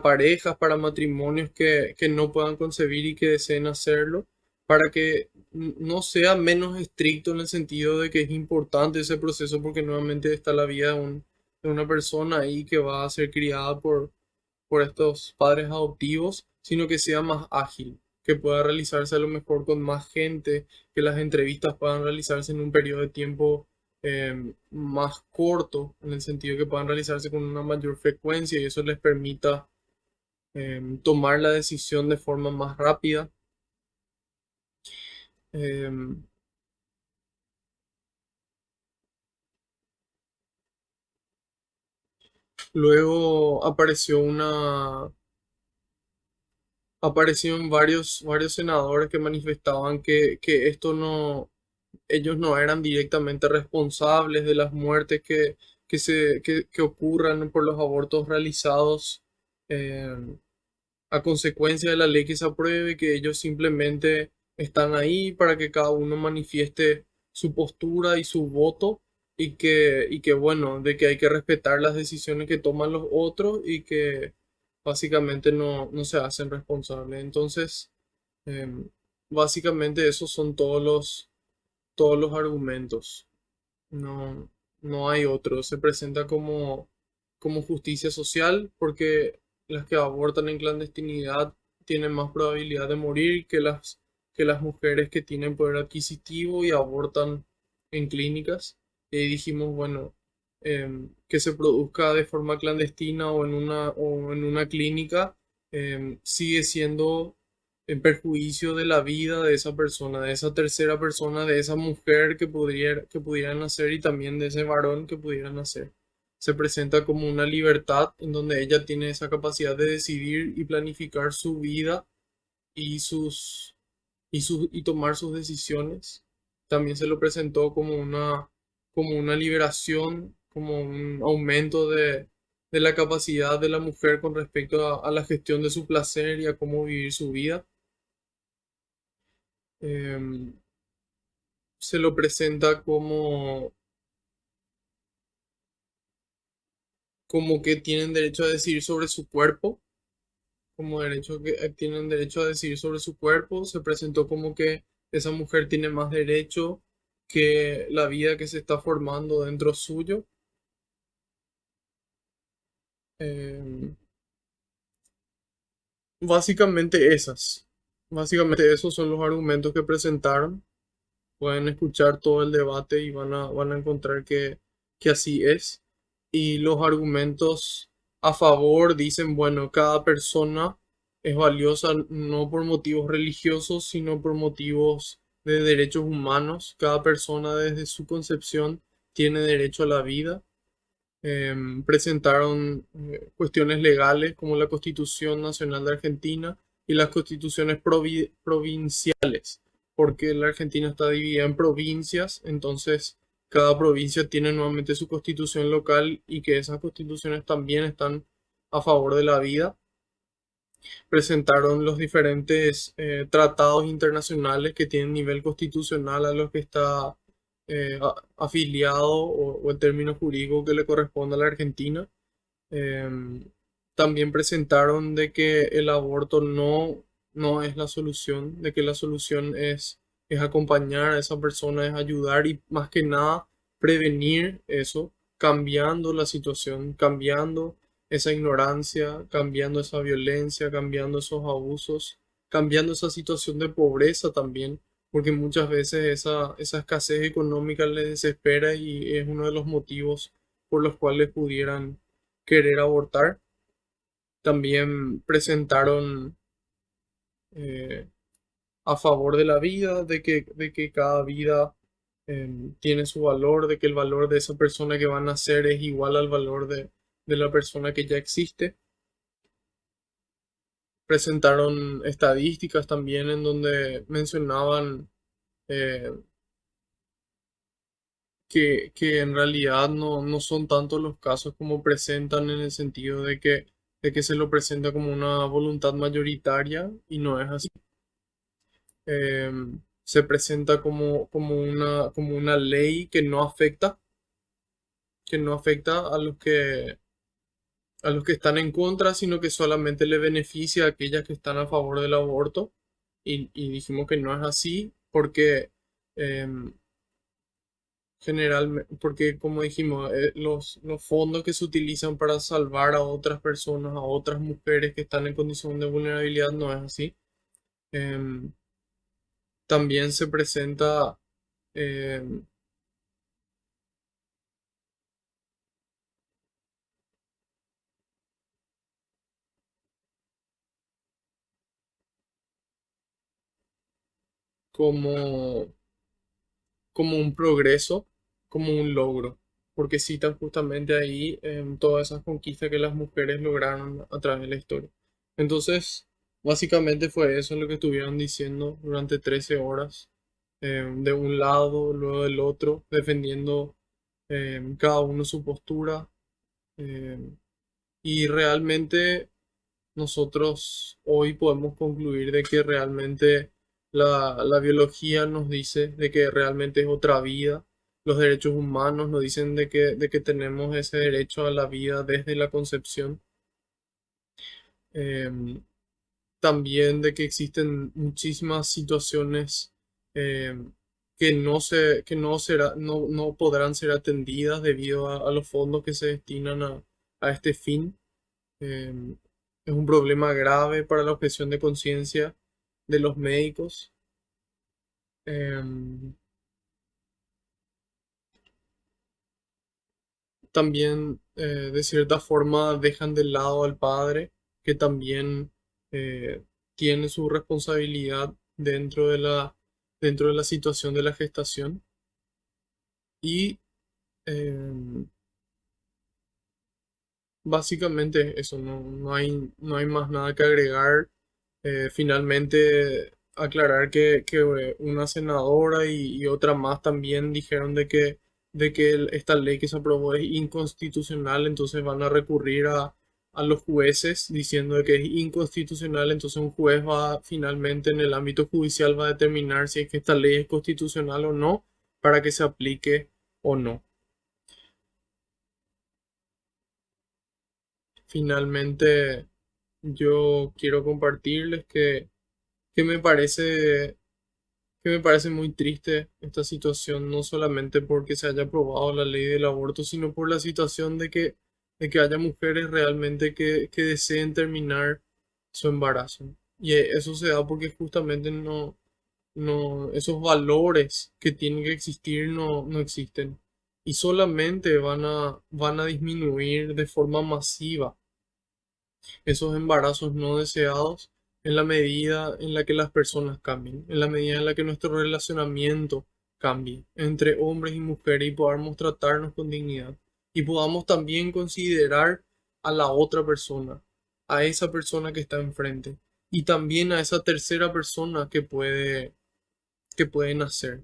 parejas, para matrimonios que no puedan concebir y que deseen hacerlo, para que no sea menos estricto en el sentido de que es importante ese proceso porque nuevamente está la vida de una persona ahí que va a ser criada por estos padres adoptivos, sino que sea más ágil, que pueda realizarse a lo mejor con más gente, que las entrevistas puedan realizarse en un periodo de tiempo más corto, en el sentido que puedan realizarse con una mayor frecuencia y eso les permita tomar la decisión de forma más rápida. Em, Luego aparecieron varios senadores que manifestaban que esto no, ellos no eran directamente responsables de las muertes que ocurran por los abortos realizados em, a consecuencia de la ley que se apruebe, que ellos simplemente están ahí para que cada uno manifieste su postura y su voto y que bueno, de que hay que respetar las decisiones que toman los otros y que básicamente no se hacen responsables. Entonces, em, básicamente esos son todos los argumentos. No, no hay otro. Se presenta como justicia social porque las que abortan en clandestinidad tienen más probabilidad de morir que las mujeres que tienen poder adquisitivo y abortan en clínicas. Y ahí dijimos, bueno, que se produzca de forma clandestina o en una clínica sigue siendo en perjuicio de la vida de esa persona, de esa tercera persona, de esa mujer que pudiera nacer y también de ese varón que pudiera nacer. Se presenta como una libertad en donde ella tiene esa capacidad de decidir y planificar su vida y y tomar sus decisiones. También se lo presentó como una liberación, como un aumento de la capacidad de la mujer con respecto a la gestión de su placer y a cómo vivir su vida. em, Se lo presenta como que tienen derecho a decidir sobre su cuerpo, como derecho que tienen derecho a decidir sobre su cuerpo. Se presentó como que esa mujer tiene más derecho que la vida que se está formando dentro suyo. Em, Básicamente básicamente esos son los argumentos que presentaron. Pueden escuchar todo el debate y van a encontrar que así es. Y los argumentos a favor dicen, bueno, cada persona es valiosa no por motivos religiosos, sino por motivos de derechos humanos. Cada persona desde su concepción tiene derecho a la vida. Presentaron cuestiones legales como la Constitución Nacional de Argentina y las constituciones provinciales, porque la Argentina está dividida en provincias, entonces cada provincia tiene nuevamente su constitución local y que esas constituciones también están a favor de la vida. Presentaron los diferentes tratados internacionales que tienen nivel constitucional a los que está afiliado o el término jurídico que le corresponde a la Argentina. Em, También presentaron de que el aborto no es la solución, de que la solución es acompañar a esa persona, es ayudar y más que nada prevenir eso, cambiando la situación, cambiando esa ignorancia, cambiando esa violencia, cambiando esos abusos, cambiando esa situación de pobreza también, porque muchas veces esa escasez económica les desespera y es uno de los motivos por los cuales pudieran querer abortar. También presentaron eh, a favor de la vida, de que cada vida tiene su valor, de que el valor de esa persona que va a nacer es igual al valor de la persona que ya existe. Presentaron estadísticas también en donde mencionaban eh, que en realidad no son tantos los casos como presentan en el sentido de que se lo presenta como una voluntad mayoritaria y no es así. Se presenta como una ley que no afecta a los que están en contra, sino que solamente le beneficia a aquellas que están a favor del aborto. Y dijimos que no es así porque em, porque como dijimos, los fondos que se utilizan para salvar a otras personas, a otras mujeres que están en condición de vulnerabilidad, no es así. Em, También se presenta em, como, como un progreso, como un logro, porque citan justamente ahí todas esas conquistas que las mujeres lograron a través de la historia. Entonces, básicamente fue eso lo que estuvieron diciendo durante 13 horas, de un lado, luego del otro, defendiendo cada uno su postura. Y realmente nosotros hoy podemos concluir de que realmente la biología nos dice de que realmente es otra vida. Los derechos humanos nos dicen de que tenemos ese derecho a la vida desde la concepción. Em, También de que existen muchísimas situaciones em, que no podrán ser atendidas debido a los fondos que se destinan a este fin. Em, es un problema grave para la objeción de conciencia de los médicos. Em, También, de cierta forma, dejan de lado al padre, que también eh, tiene su responsabilidad dentro de la situación de la gestación. Y em, básicamente eso, no hay más nada que agregar. Finalmente, aclarar que una senadora y otra más también dijeron de que esta ley que se aprobó es inconstitucional, entonces van a recurrir a los jueces diciendo de que es inconstitucional, entonces un juez va finalmente en el ámbito judicial va a determinar si es que esta ley es constitucional o no para que se aplique o no. Finalmente, yo quiero compartirles que me parece que me parece muy triste esta situación, no solamente porque se haya aprobado la ley del aborto, sino por la situación de que haya mujeres realmente que deseen terminar su embarazo. Y eso se da porque justamente esos valores que tienen que existir no existen. Y solamente van a disminuir de forma masiva esos embarazos no deseados en la medida en la que las personas cambien, en la medida en la que nuestro relacionamiento cambie entre hombres y mujeres y podamos tratarnos con dignidad y podamos también considerar a la otra persona, a esa persona que está enfrente y también a esa tercera persona que puede nacer.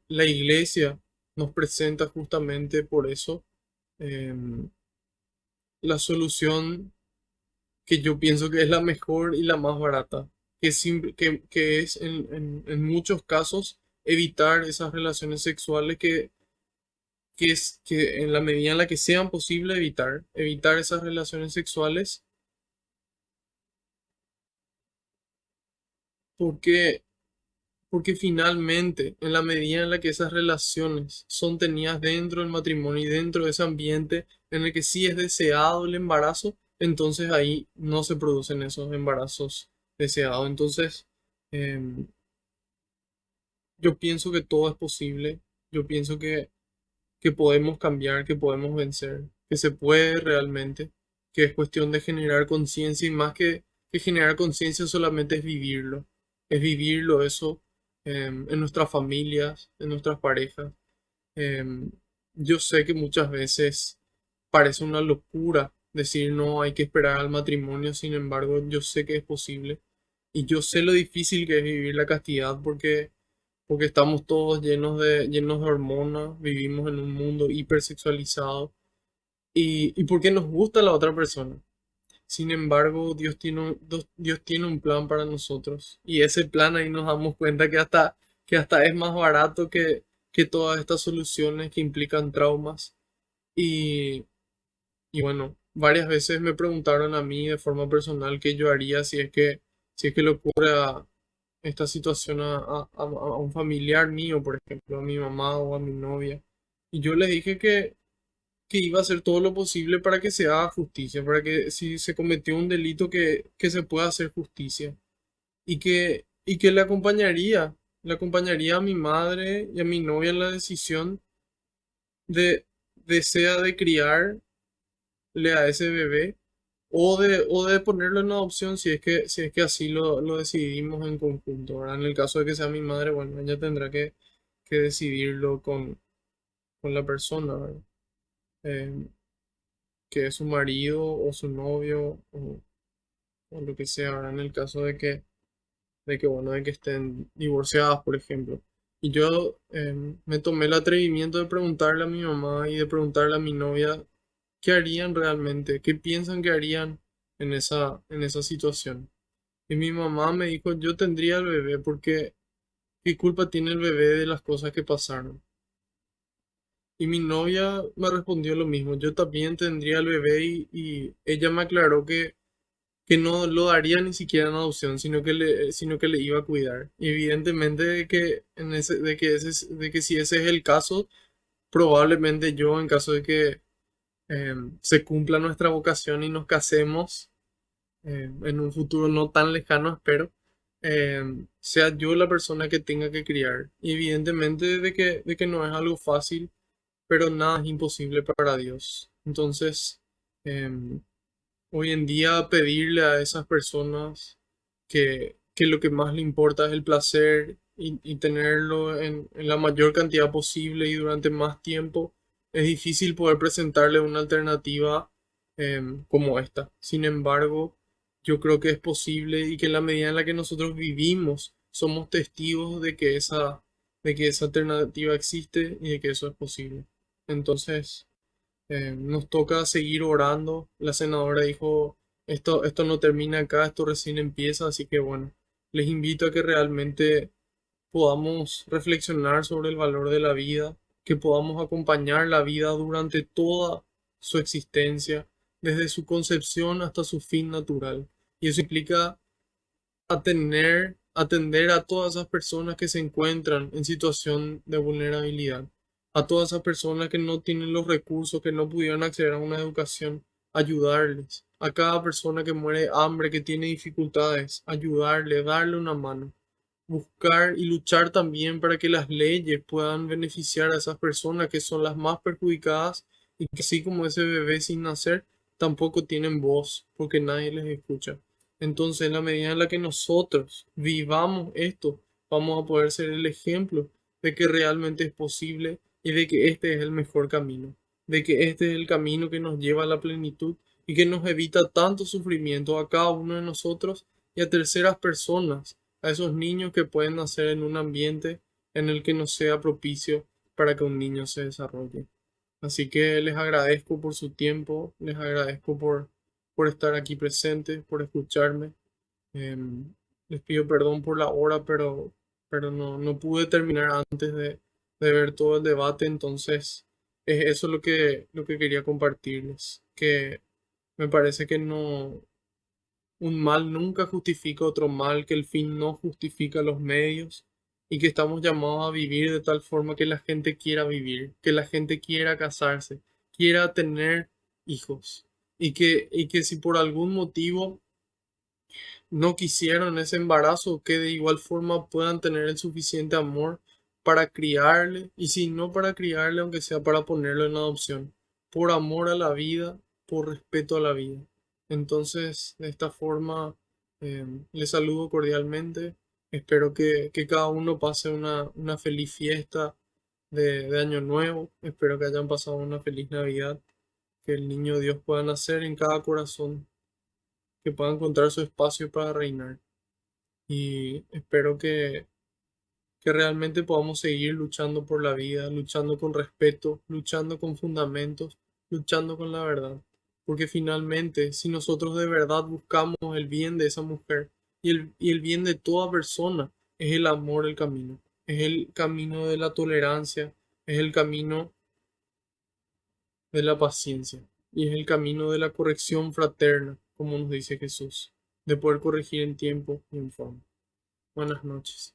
La iglesia nos presenta justamente por eso em, la solución que yo pienso que es la mejor y la más barata, que es en muchos casos evitar esas relaciones sexuales que en la medida en la que sean posible evitar esas relaciones sexuales porque, porque finalmente en la medida en la que esas relaciones son tenidas dentro del matrimonio y dentro de ese ambiente en el que sí es deseado el embarazo, entonces ahí no se producen esos embarazos deseados. Entonces, em, yo pienso que todo es posible, yo pienso que podemos cambiar, que podemos vencer, que se puede realmente, que es cuestión de generar conciencia y más que generar conciencia solamente es vivirlo eso en nuestras familias, en nuestras parejas. Em, yo sé que muchas veces parece una locura decir no, hay que esperar al matrimonio, sin embargo, yo sé que es posible y yo sé lo difícil que es vivir la castidad porque estamos todos llenos de hormonas, vivimos en un mundo hipersexualizado y porque nos gusta la otra persona. Sin embargo, Dios tiene un plan para nosotros y ese plan ahí nos damos cuenta que hasta es más barato que todas estas soluciones que implican traumas. Y, y bueno, varias veces me preguntaron a mí de forma personal qué yo haría si es que le ocurre esta situación a un familiar mío, por ejemplo, a mi mamá o a mi novia. Y yo les dije que iba a hacer todo lo posible para que se haga justicia, para que si se cometió un delito que se pueda hacer justicia y que le acompañaría a mi madre y a mi novia en la decisión de sea de criarle a ese bebé o de ponerlo en adopción si es que así lo decidimos en conjunto, ¿verdad? En el caso de que sea mi madre, bueno, ella tendrá que decidirlo con la persona, ¿verdad? Eh, que es su marido o su novio o lo que sea, ¿verdad? En el caso bueno, de que estén divorciadas, por ejemplo. Y yo me tomé el atrevimiento de preguntarle a mi mamá y de preguntarle a mi novia qué harían realmente, qué piensan que harían en esa situación. Y mi mamá me dijo, yo tendría el bebé porque ¿qué culpa tiene el bebé de las cosas que pasaron? Y mi novia me respondió lo mismo, yo también tendría el bebé y ella me aclaró que no lo daría ni siquiera en adopción, sino que le iba a cuidar. Y evidentemente de que si ese es el caso, probablemente yo, en caso de que se cumpla nuestra vocación y nos casemos, en un futuro no tan lejano, espero, sea yo la persona que tenga que criar. Y evidentemente de que no es algo fácil, pero nada es imposible para Dios. Entonces, em, hoy en día pedirle a esas personas que lo que más le importa es el placer y tenerlo en la mayor cantidad posible y durante más tiempo, es difícil poder presentarle una alternativa como esta. Sin embargo, yo creo que es posible y que en la medida en la que nosotros vivimos, somos testigos de que esa alternativa existe y de que eso es posible. Entonces, nos toca seguir orando. La senadora dijo, esto no termina acá, esto recién empieza, así que bueno, les invito a que realmente podamos reflexionar sobre el valor de la vida, que podamos acompañar la vida durante toda su existencia, desde su concepción hasta su fin natural. Y eso implica atender a todas esas personas que se encuentran en situación de vulnerabilidad, a todas esas personas que no tienen los recursos, que no pudieron acceder a una educación, ayudarles, a cada persona que muere de hambre, que tiene dificultades, ayudarle, darle una mano, buscar y luchar también para que las leyes puedan beneficiar a esas personas que son las más perjudicadas y que así como ese bebé sin nacer, tampoco tienen voz porque nadie les escucha. Entonces, en la medida en la que nosotros vivamos esto, vamos a poder ser el ejemplo de que realmente es posible y de que este es el mejor camino, de que este es el camino que nos lleva a la plenitud y que nos evita tanto sufrimiento a cada uno de nosotros y a terceras personas, a esos niños que pueden nacer en un ambiente en el que no sea propicio para que un niño se desarrolle. Así que les agradezco por su tiempo, les agradezco por estar aquí presentes, por escucharme. Em, Les pido perdón por la hora, pero no pude terminar antes de ver todo el debate, entonces es eso lo que quería compartirles, que me parece que no, un mal nunca justifica otro mal, que el fin no justifica los medios y que estamos llamados a vivir de tal forma que la gente quiera vivir, que la gente quiera casarse, quiera tener hijos y que si por algún motivo no quisieron ese embarazo, que de igual forma puedan tener el suficiente amor para criarle, y si no para criarle, aunque sea para ponerlo en adopción, por amor a la vida, por respeto a la vida. Entonces, de esta forma, les saludo cordialmente. Espero que cada uno pase una feliz fiesta de Año Nuevo. Espero que hayan pasado una feliz Navidad. Que el niño Dios pueda nacer en cada corazón, que pueda encontrar su espacio para reinar. Y espero que realmente podamos seguir luchando por la vida, luchando con respeto, luchando con fundamentos, luchando con la verdad. Porque finalmente, si nosotros de verdad buscamos el bien de esa mujer y el bien de toda persona, es el amor el camino. Es el camino de la tolerancia, es el camino de la paciencia y es el camino de la corrección fraterna, como nos dice Jesús, de poder corregir en tiempo y en forma. Buenas noches.